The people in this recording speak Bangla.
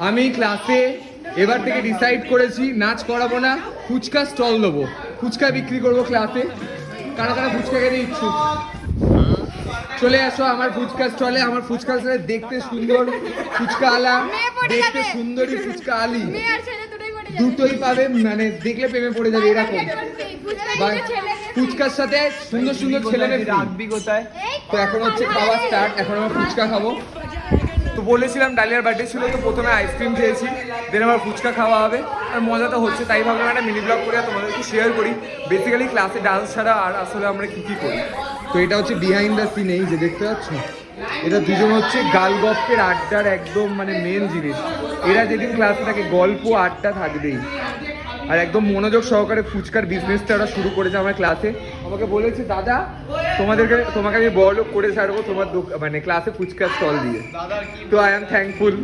আমি ক্লাসে এবার থেকে ডিসাইড করেছি নাচ করাবো না, ফুচকা স্টল দেবো, ফুচকা বিক্রি করবো ক্লাসে। কারা কারা ফুচকা খেতে ইচ্ছুক চলে আসো আমার ফুচকা স্টলে। আমার ফুচকা স্টলে দেখতে সুন্দর ফুচকা আলা, দেখতে সুন্দরী ফুচকা আলি, দুটোই পাবে, মানে দেখলে প্রেমে পড়ে যাবে এরকম। ফুচকার সাথে সুন্দর সুন্দর ছেলেদের রাখবি কোথায়। তো এখন হচ্ছে খাওয়া স্টার্ট, এখন আমরা ফুচকা খাবো। তো বলেছিলাম ডালিয়ার বার্থডে ছিল, তো প্রথমে আইসক্রিম খেয়েছি, দেন আমার ফুচকা খাওয়া হবে। আর মজা তো হচ্ছে, তাই ভাবলাম একটা মিনি ব্লগ করে তোমাদেরকে শেয়ার করি বেসিক্যালি ক্লাসে ডান্স ছাড়া আর আসলে আমরা কী কী করি। তো এটা হচ্ছে বিহাইন্ড দ্য সিন, এই যে দেখতে পাচ্ছ, এটা দুজন হচ্ছে গাল গপ্পের আড্ডার একদম মানে মেন জিনিস। এরা যেদিন ক্লাসে থাকে গল্প আড্ডা থাকবেই, আর একদম মনোযোগ সহকারে ফুচকার বিজনেসটা ওরা শুরু করেছে আমার ক্লাসে। আমাকে বলেছে দাদা তোমাকে আমি বড়লোক করে ছাড়বো তোমার মানে ক্লাসে ফুচকার স্টল দিয়ে। তো আই এম থ্যাঙ্কফুল।